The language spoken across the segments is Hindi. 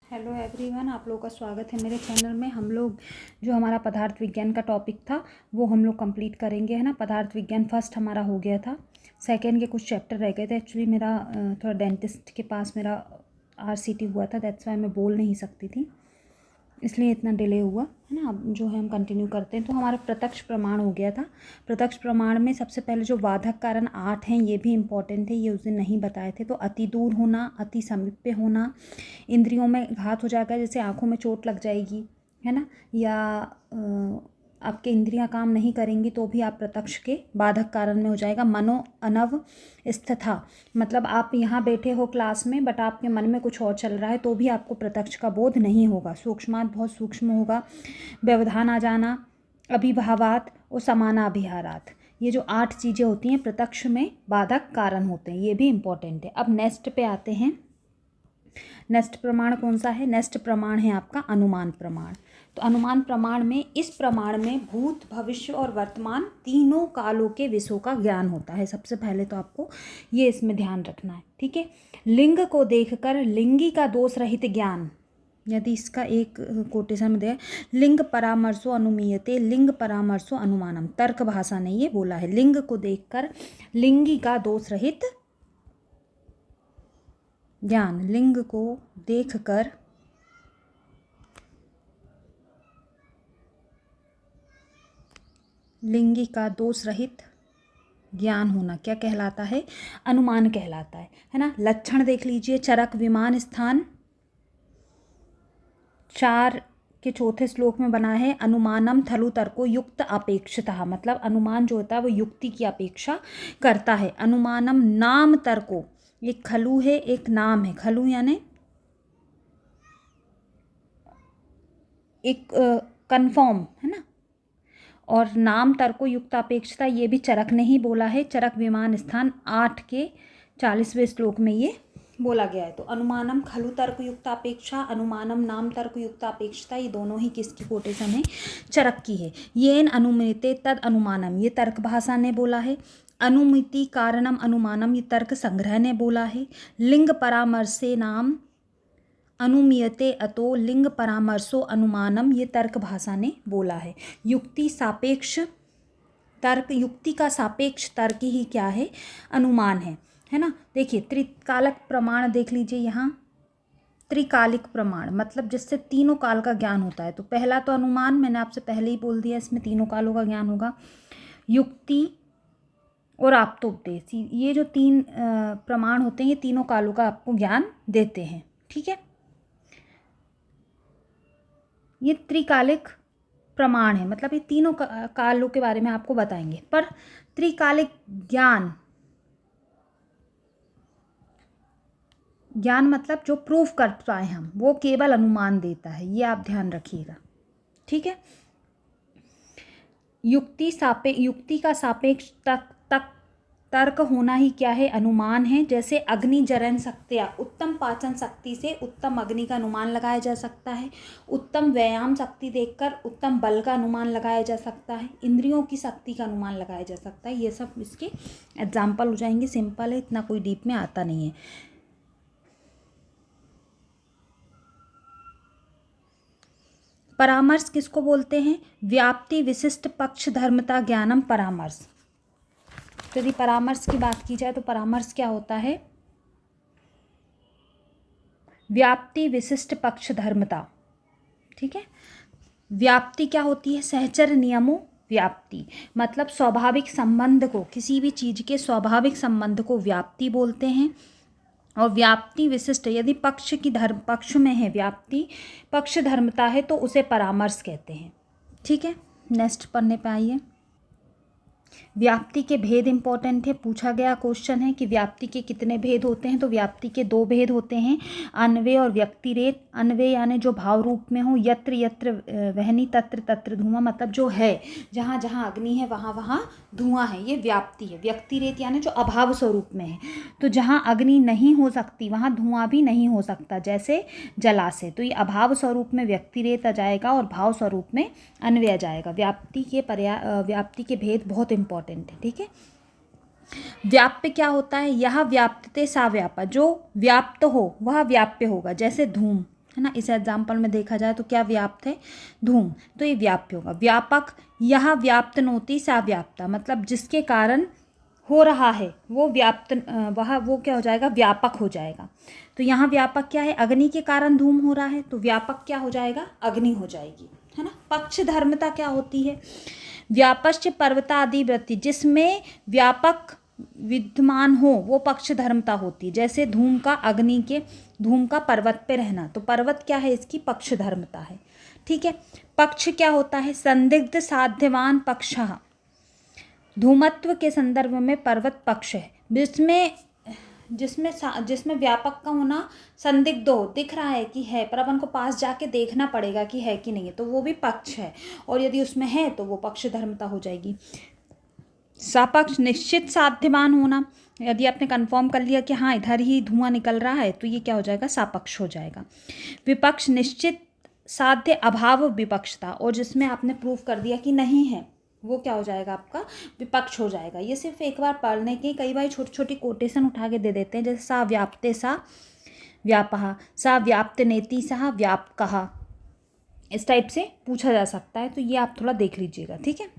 हेलो एवरीवन, आप लोगों का स्वागत है मेरे चैनल में। हम लोग जो हमारा पदार्थ विज्ञान का टॉपिक था वो हम लोग कंप्लीट करेंगे, है ना। पदार्थ विज्ञान फर्स्ट हमारा हो गया था, सेकंड के कुछ चैप्टर रह गए थे। एक्चुअली मेरा थोड़ा डेंटिस्ट के पास मेरा आरसीटी हुआ था, दैट्स वाई मैं बोल नहीं सकती थी, इसलिए इतना डिले हुआ, है ना। अब जो है हम कंटिन्यू करते हैं। तो हमारा प्रत्यक्ष प्रमाण हो गया था। प्रत्यक्ष प्रमाण में सबसे पहले जो बाधक कारण 8 हैं ये भी इम्पॉर्टेंट है, ये उस दिन नहीं बताए थे। तो अति दूर होना, अति समीप पे होना, इंद्रियों में घात हो जाएगा, जैसे आँखों में चोट लग जाएगी, है ना, या आपके इंद्रियां काम नहीं करेंगी तो भी आप प्रत्यक्ष के बाधक कारण में हो जाएगा। मनो अनव स्थिता, मतलब आप यहाँ बैठे हो क्लास में बट आपके मन में कुछ और चल रहा है तो भी आपको प्रत्यक्ष का बोध नहीं होगा। सूक्ष्मात बहुत सूक्ष्म होगा। व्यवधान आ जाना, अभिभावात और समानाभिहारात, ये जो 8 चीज़ें होती हैं प्रत्यक्ष में बाधक कारण होते हैं, ये भी इम्पॉर्टेंट है। अब नेक्स्ट पे आते हैं। नेक्स्ट प्रमाण कौन सा है? नेक्स्ट प्रमाण है आपका अनुमान प्रमाण। तो अनुमान प्रमाण में, इस प्रमाण में भूत, भविष्य और वर्तमान तीनों कालों के विषयों का ज्ञान होता है। सबसे पहले तो आपको ये इसमें ध्यान रखना है, ठीक है। लिंग को देखकर लिंगी का दोष रहित ज्ञान, यदि इसका एक कोटेशन में दिया, लिंग परामर्शो अनुमीयते लिंग परामर्शो अनुमानम, तर्क भाषा ने ये बोला है। लिंग को देखकर लिंगी का दोष रहित ज्ञान, लिंग को देखकर लिंगी का दोष रहित ज्ञान होना क्या कहलाता है? अनुमान कहलाता है ना। लक्षण देख लीजिए। चरक विमान स्थान 4 के चौथे श्लोक में बना है। अनुमानम थलु तर्को युक्त अपेक्षितः, मतलब अनुमान जो होता है वो युक्ति की अपेक्षा करता है। अनुमानम नाम तर्को, एक खलु है एक नाम है। खलु यानी एक कन्फर्म, है ना, और नाम तर्को युक्त अपेक्षता ये भी चरक ने ही बोला है। चरक विमान स्थान 8 के 40वें श्लोक में ये बोला गया है। तो अनुमानम खलु तर्क युक्त अपेक्षा, अनुमानम नाम तर्क युक्त अपेक्षता, ये दोनों ही किसकी कोटेशन है? चरक की है। येन अनुमिते तद अनुमानम, ये तर्क भाषा ने बोला है। अनुमिति कारणम अनुमानम, ये तर्क संग्रह ने बोला है। लिंग परामर्शे नाम अनुमीयते अतो लिंग परामर्शो अनुमानम, ये तर्क भाषा ने बोला है। युक्ति सापेक्ष तर्क, युक्ति का सापेक्ष तर्क ही क्या है? अनुमान है ना। देखिए त्रिकालिक प्रमाण देख लीजिए यहाँ। त्रिकालिक प्रमाण मतलब जिससे तीनों काल का ज्ञान होता है। तो पहला तो अनुमान, मैंने आपसे पहले ही बोल दिया, इसमें तीनों कालों का ज्ञान होगा। युक्ति और आप्तोपदेश, ये जो 3 प्रमाण होते हैं ये तीनों कालों का आपको ज्ञान देते हैं, ठीक है। ये त्रिकालिक प्रमाण है, मतलब ये तीनों कालों के बारे में आपको बताएंगे। पर त्रिकालिक ज्ञान, ज्ञान मतलब जो प्रूफ कर पाए हम, वो केवल अनुमान देता है, ये आप ध्यान रखिएगा, ठीक है। युक्ति का सापेक्ष तर्क होना ही क्या है? अनुमान है। जैसे अग्नि जरन शक्तियाँ, उत्तम पाचन शक्ति से उत्तम अग्नि का अनुमान लगाया जा सकता है। उत्तम व्यायाम शक्ति देखकर उत्तम बल का अनुमान लगाया जा सकता है। इंद्रियों की शक्ति का अनुमान लगाया जा सकता है। ये सब इसके एग्जाम्पल हो जाएंगे। सिंपल है, इतना कोई डीप में आता नहीं है। परामर्श किसको बोलते हैं? व्याप्ति विशिष्ट पक्ष धर्मता ज्ञानम परामर्श। तो यदि परामर्श की बात की जाए तो परामर्श क्या होता है? व्याप्ति विशिष्ट पक्ष धर्मता, ठीक है। व्याप्ति क्या होती है? सहचर नियमों व्याप्ति, मतलब स्वाभाविक संबंध को, किसी भी चीज के स्वाभाविक संबंध को व्याप्ति बोलते हैं। और व्याप्ति विशिष्ट, यदि पक्ष की धर्म पक्ष में है, व्याप्ति पक्ष धर्मता है तो उसे परामर्श कहते हैं, ठीक है। नेक्स्ट पढ़ने पे आइए। व्याप्ति के भेद इंपॉर्टेंट है, पूछा गया क्वेश्चन है कि व्याप्ति के कितने भेद होते हैं। तो व्याप्ति के 2 भेद होते हैं, अन्वय और व्यक्तिरेत। अन्वय यानी जो भाव रूप में हो, यत्र यत्र वहनी तत्र तत्र धुआं, मतलब जो है, जहाँ जहाँ अग्नि है वहाँ वहाँ धुआं है, ये व्याप्ति है। व्यक्तिरेत यानी जो अभाव स्वरूप में है, तो जहाँ अग्नि नहीं हो सकती वहाँ धुआं भी नहीं हो सकता, जैसे जलाशय। तो ये अभाव स्वरूप में व्यक्तिरेत आ जाएगा और भाव स्वरूप में अन्वय आ जाएगा। व्याप्ति के भेद बहुत इंपॉर्टेंट है, ठीक है। व्याप्य क्या होता है? यह व्याप्यते सा व्यापा, जो व्याप्त हो वह व्याप्य होगा। जैसे धूम, है ना। इस एग्जाम्पल में देखा जाए तो क्या व्याप्त है, धूम, तो ये व्याप्य होगा। व्यापक, यह व्याप्त नोति सा व्याप्ता, मतलब जिसके कारण हो रहा है वो व्याप्त, वो क्या हो जाएगा, व्यापक हो जाएगा। तो यहाँ व्यापक क्या है, अग्नि के कारण धूम हो रहा है, तो व्यापक क्या हो जाएगा, अग्नि हो जाएगी, है ना। पक्ष धर्मता क्या होती है, व्यापश्च पर्वतादि वृत्ति, जिसमें व्यापक विद्यमान हो वो पक्ष धर्मता होती है। जैसे धूम का, अग्नि के, धूम का पर्वत पे रहना, तो पर्वत क्या है, इसकी पक्ष धर्मता है। ठीक है। पक्ष क्या होता है, संदिग्ध साध्यवान पक्षः, धूमत्व के संदर्भ में पर्वत पक्ष है, जिसमें व्यापक का होना संदिग्ध हो, दिख रहा है कि है, पर अपन को पास जाके देखना पड़ेगा कि है कि नहीं है, तो वो भी पक्ष है, और यदि उसमें है तो वो पक्ष धर्मता हो जाएगी। सापक्ष निश्चित साध्यवान होना, यदि आपने कंफर्म कर लिया कि हाँ इधर ही धुआं निकल रहा है, तो ये क्या हो जाएगा, सापक्ष हो जाएगा। विपक्ष निश्चित साध्य अभाव विपक्षता, और जिसमें आपने प्रूफ कर दिया कि नहीं है, वो क्या हो जाएगा, आपका विपक्ष हो जाएगा। ये सिर्फ एक बार पढ़ने के, कई बार छोटी छोटी कोटेशन उठा के दे देते हैं, जैसे सा व्याप्ते सा व्यापः, सा व्याप्त नेति सा व्यापकः, इस टाइप से पूछा जा सकता है, तो ये आप थोड़ा देख लीजिएगा। ठीक है।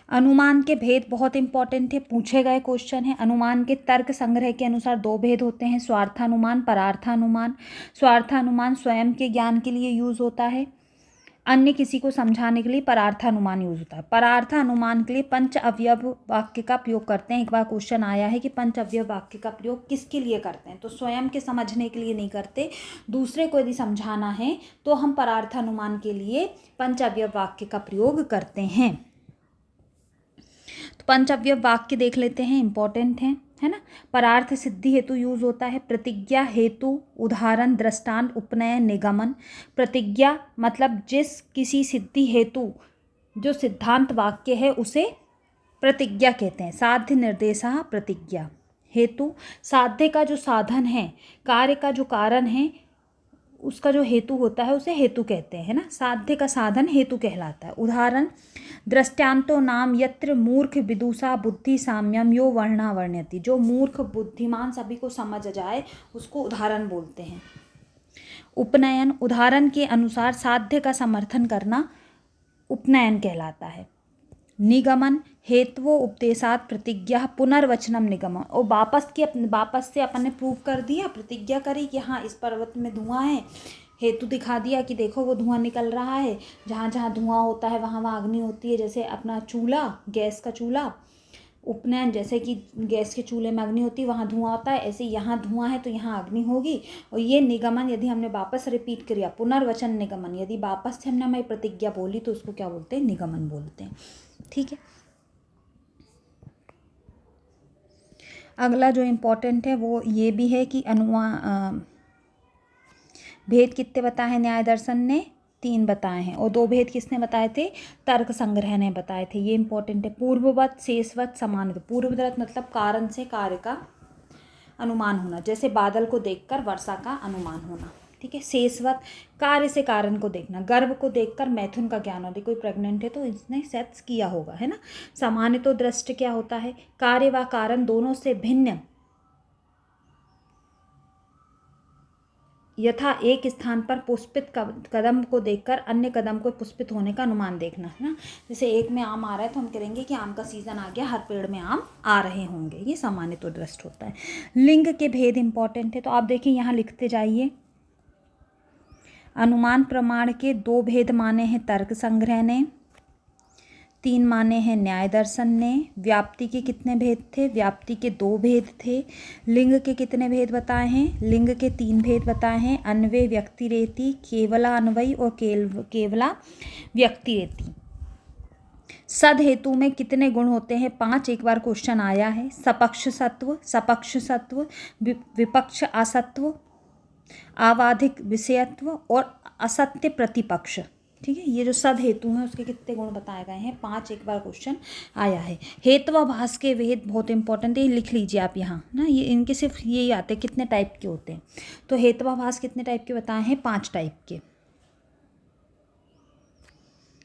अनुमान के भेद बहुत इंपॉर्टेंट है, पूछे गए क्वेश्चन है। अनुमान के तर्क संग्रह के अनुसार दो भेद होते हैं, स्वार्थानुमान, परार्थानुमान। स्वार्थानुमान स्वयं के ज्ञान के लिए यूज होता है, अन्य किसी को समझाने के लिए परार्थानुमान यूज होता है। परार्थानुमान के लिए पंच अवयव वाक्य का प्रयोग करते हैं। एक बार क्वेश्चन आया है कि पंच अवयव वाक्य का प्रयोग किसके लिए करते हैं, तो स्वयं के समझने के लिए नहीं करते, दूसरे को यदि समझाना है तो हम परार्थानुमान के लिए पंच अवयव वाक्य का प्रयोग करते हैं। तो पंच अवयव वाक्य देख लेते हैं, इंपॉर्टेंट है ना। परार्थ सिद्धि हेतु यूज होता है, प्रतिज्ञा हेतु, उदाहरण, दृष्टांत, उपनयन, निगमन। प्रतिज्ञा मतलब जिस किसी सिद्धि हेतु जो सिद्धांत वाक्य है उसे प्रतिज्ञा कहते हैं। साध्य निर्देशः प्रतिज्ञा। हेतु, साध्य का जो साधन है, कार्य का जो कारण है, उसका जो हेतु होता है उसे हेतु कहते हैं, है ना। साध्य का साधन हेतु कहलाता है। उदाहरण, दृष्टांतो नाम यत्र मूर्ख विदुषा बुद्धि साम्यम यो वर्णा वर्ण्यति, जो मूर्ख बुद्धिमान सभी को समझ जाए उसको उदाहरण बोलते हैं। उपनयन, उदाहरण के अनुसार साध्य का समर्थन करना उपनयन कहलाता है। निगमन, हेतवो उपदेशात प्रतिज्ञा पुनर्वचनम निगमन, और वापस से अपन ने प्रूव कर दिया, प्रतिज्ञा करी कि हाँ इस पर्वत में धुआं है, हेतु दिखा दिया कि देखो वो धुआं निकल रहा है, जहाँ जहाँ धुआं होता है वहाँ वहाँ अग्नि होती है, जैसे अपना चूल्हा, गैस का चूल्हा। उपनयन, जैसे कि गैस के चूल्हे में अग्नि होती है वहाँ धुआं होता है, ऐसे यहाँ धुआं है तो यहाँ अग्नि होगी। और ये निगमन, यदि हमने वापस रिपीट किया, पुनर्वचन निगमन, यदि वापस से हमने हमारी प्रतिज्ञा बोली तो उसको क्या बोलते हैं, निगमन बोलते हैं। ठीक है। अगला जो इम्पोर्टेंट है वो ये भी है कि भेद कितने बताए हैं न्याय दर्शन ने, 3 बताए हैं, और 2 भेद किसने बताए थे, तर्क संग्रह ने बताए थे। ये इंपॉर्टेंट है। पूर्ववत, शेषवत, समानवत। पूर्ववत मतलब कारण से कार्य का अनुमान होना, जैसे बादल को देखकर वर्षा का अनुमान होना। ठीक है। शेषवत, कार्य से कारण को देखना, गर्भ को देखकर मैथुन का ज्ञान होता है, कोई प्रेग्नेंट है तो इसने सेक्स किया होगा, है ना। सामान्य तो दृष्ट क्या होता है, कार्य व कारण दोनों से भिन्न, यथा एक स्थान पर पुष्पित कदम को देखकर अन्य कदम को पुष्पित होने का अनुमान देखना, है ना। जैसे एक में आम आ रहा है तो हम करेंगे कि आम का सीजन आ गया, हर पेड़ में आम आ रहे होंगे, ये सामान्य तो दृष्ट होता है। लिंग के भेद इंपॉर्टेंट है, तो आप देखिए यहाँ लिखते जाइए। अनुमान प्रमाण के 2 भेद माने हैं तर्क संग्रह ने, 3 माने हैं न्याय दर्शन ने। व्याप्ति के कितने भेद थे, व्याप्ति के 2 भेद थे। लिंग के कितने भेद बताए हैं, लिंग के 3 भेद बताए हैं, अन्वय व्यक्तिरेति, केवला अन्वयी और केवला व्यक्तिरेति। सद हेतु में कितने गुण होते हैं, 5, एक बार क्वेश्चन आया है। सपक्ष सत्व, विपक्ष असत्व, आवाधिक विषयत्व और असत्य प्रतिपक्ष। ठीक है। ये जो सद हेतु हैं उसके कितने गुण बताए गए हैं, 5, एक बार क्वेश्चन आया है। हेत्वाभास के भेद बहुत इंपॉर्टेंट है, लिख लीजिए आप यहाँ ना, ये इनके सिर्फ यही आते हैं कितने टाइप के होते हैं। तो हेत्वाभास कितने टाइप के बताए हैं, 5 टाइप के।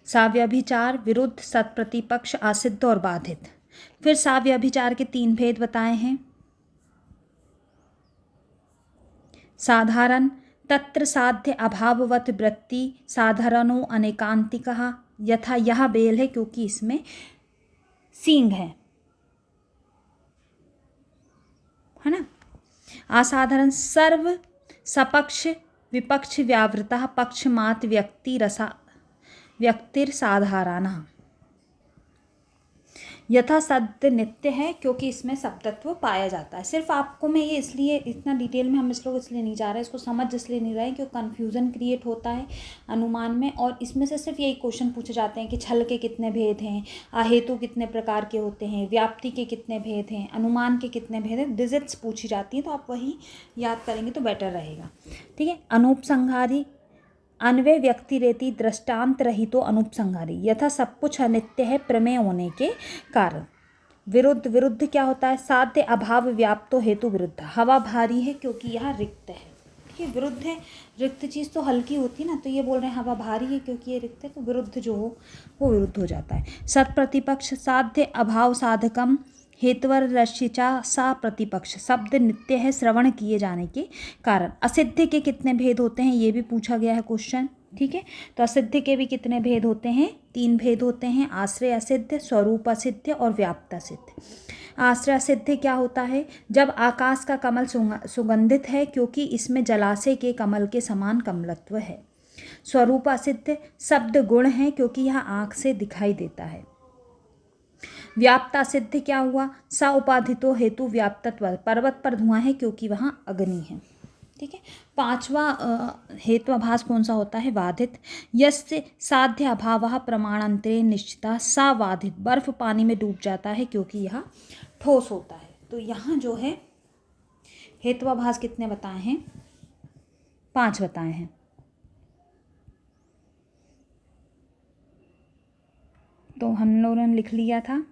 साव्याभिचार, विरुद्ध, सत्प्रतिपक्ष, आसिद्ध और बाधित। फिर साव्याभिचार के 3 भेद बताए हैं। साधारण तत्र साध्य अभाववत वृत्ति साधारणो अनेकांतिकः, यथा यह बेल है क्योंकि इसमें सींग है ना। असाधारण सर्व सपक्ष विपक्ष व्यावृतः पक्षमात व्यक्तिर साधारणः, यथा सत्य नित्य है क्योंकि इसमें सब तत्व पाया जाता है। सिर्फ आपको मैं ये इसलिए इतना डिटेल में हम इस लोग इसलिए नहीं जा रहे हैं, इसको समझ इसलिए नहीं रहे हैं क्योंकि कन्फ्यूज़न क्रिएट होता है अनुमान में, और इसमें से सिर्फ यही क्वेश्चन पूछे जाते हैं कि छल के कितने भेद हैं, अहेतु कितने प्रकार के होते हैं, व्याप्ति के कितने भेद हैं, अनुमान के कितने भेद हैं, डिजिट्स पूछी जाती हैं, तो आप वही याद करेंगे तो बेटर रहेगा। ठीक है। अनुपसंहारी अन्वय व्यक्ति रेती दृष्टांत रहितो अनुपसंहारी, यथा सब कुछ अनित्य है प्रमेय होने के कारण। विरुद्ध, विरुद्ध क्या होता है? साध्य अभाव व्याप्तो हेतु विरुद्ध, हवा भारी है क्योंकि यह रिक्त है। ठीक है, विरुद्ध है, रिक्त चीज़ तो हल्की होती है ना, तो ये बोल रहे हैं हवा भारी है क्योंकि ये रिक्त है, तो विरुद्ध जो हो वो विरुद्ध हो जाता है। सत प्रतिपक्ष साध्य अभाव साधकम हेतवर रशिचा सा प्रतिपक्ष, शब्द नित्य है श्रवण किए जाने के कारण। असिद्ध के कितने भेद होते हैं ये भी पूछा गया है क्वेश्चन। ठीक है, तो असिद्ध के भी कितने भेद होते हैं? 3 भेद होते हैं, आश्रय असिद्ध, स्वरूप असिद्ध और व्याप्त असिद्ध। आश्रय असिद्ध क्या होता है? जब आकाश का कमल सुगंधित है क्योंकि इसमें जलाशय के कमल के समान कमलत्व है। स्वरूप असिद्ध शब्द गुण है क्योंकि यह आँख से दिखाई देता है। व्याप्ता सिद्ध क्या हुआ? सा उपाधितो हेतु व्याप्तत्व, पर्वत पर धुआं है क्योंकि वहाँ अग्नि है। ठीक है। 5वां हेत्वाभास कौन सा होता है? बाधित। यस्य साध्य अभावः प्रमाणांतरे निश्चिता सा बाधित, बर्फ पानी में डूब जाता है क्योंकि यह ठोस होता है। तो यहाँ जो है हेत्वाभास कितने बताए हैं? 5 बताए हैं। तो हम लोगों ने लिख लिया था।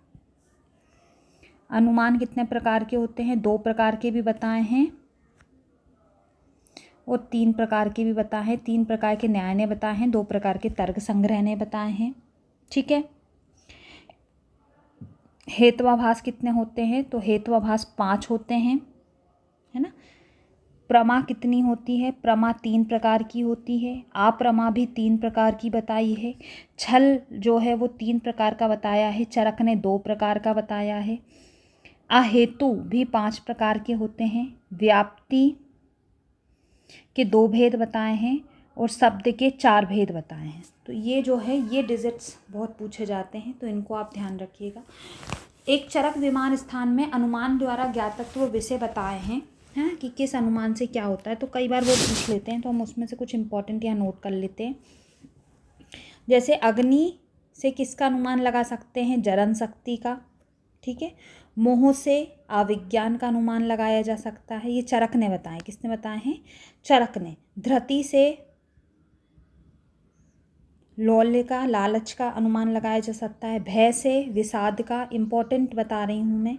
अनुमान कितने प्रकार के होते हैं? 2 प्रकार के भी बताए हैं और 3 प्रकार के भी बताए हैं। 3 प्रकार के न्याय ने बताए हैं, 2 प्रकार के तर्क संग्रह ने बताए हैं। ठीक है। हेत्वाभास कितने होते हैं? तो हेत्वाभास 5 होते हैं, है ना। प्रमा कितनी होती है? प्रमा 3 प्रकार की होती है। अप्रमा भी 3 प्रकार की बताई है। छल जो है वो 3 प्रकार का बताया है। चरक ने 2 प्रकार का बताया है। अहेतु भी 5 प्रकार के होते हैं। व्याप्ति के 2 भेद बताए हैं और शब्द के 4 भेद बताए हैं। तो ये जो है ये डिजिट्स बहुत पूछे जाते हैं, तो इनको आप ध्यान रखिएगा। एक चरक विमान स्थान में अनुमान द्वारा ज्ञातत्व विषय बताए हैं, है कि किस अनुमान से क्या होता है, तो कई बार वो पूछ लेते हैं, तो हम उसमें से कुछ इंपॉर्टेंट यहाँ नोट कर लेते हैं। जैसे अग्नि से किसका अनुमान लगा सकते हैं? जलन शक्ति का। ठीक है। मोह से अविज्ञान का अनुमान लगाया जा सकता है, ये चरक ने बताए। किसने बताए हैं? चरक ने। धृति से लौल्य का, लालच का अनुमान लगाया जा सकता है। भय से विषाद का, इंपॉर्टेंट बता रही हूँ मैं।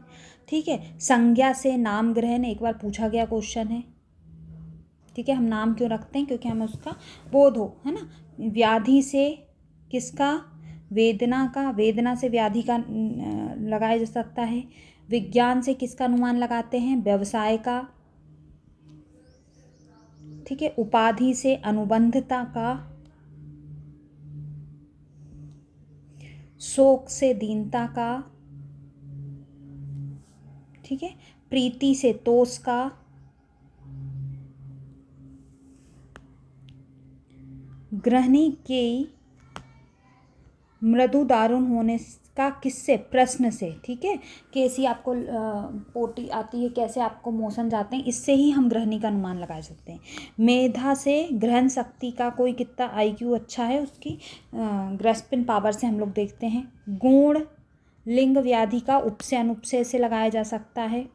ठीक है। संज्ञा से नाम ग्रहण, एक बार पूछा गया क्वेश्चन है। ठीक है, हम नाम क्यों रखते हैं? क्योंकि हमें उसका बोध हो, है ना। व्याधि से किसका? वेदना का, वेदना से व्याधि का लगाया जा सकता है। विज्ञान से किसका अनुमान लगाते हैं? व्यवसाय का। ठीक है। उपाधि से अनुबंधता का। शोक से दीनता का। ठीक है। प्रीति से तोष का। गृहिणी के मृदु दारुण होने का किससे? प्रश्न से। ठीक है, कैसी आपको पोटी आती है, कैसे आपको मोशन जाते हैं, इससे ही हम गृहिणी का अनुमान लगा सकते हैं। मेधा से ग्रहण शक्ति का, कोई कितना IQ अच्छा है उसकी ग्रस्पिन पावर से हम लोग देखते हैं। गुण लिंग व्याधि का उपसे अनुपसे से लगाया जा सकता है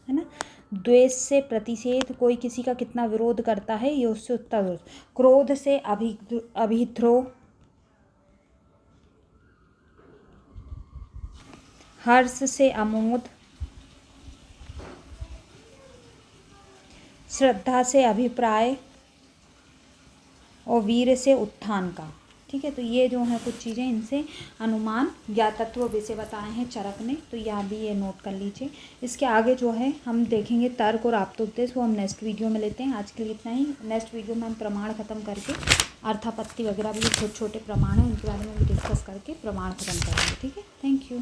ना। द्वेष से प्रतिषेध, कोई किसी का कितना विरोध करता है, ये उससे उत्तर विरोध। क्रोध से अभिद्रोह। हर्ष से अमोद। श्रद्धा से अभिप्राय और वीर से उत्थान का। ठीक है। तो ये जो है कुछ चीज़ें इनसे अनुमान ज्ञातत्व विषय बताए हैं चरक ने, तो यहाँ भी ये नोट कर लीजिए। इसके आगे जो है हम देखेंगे तर्क और आप्तोपदेश, वो हम नेक्स्ट वीडियो में लेते हैं। आज के लिए इतना ही। नेक्स्ट वीडियो में हम प्रमाण खत्म करके अर्थापत्ति वगैरह भी छोटे छोटे प्रमाण हैं उनके बारे में भी डिस्कस करके प्रमाण खत्म करेंगे। ठीक है, थैंक यू।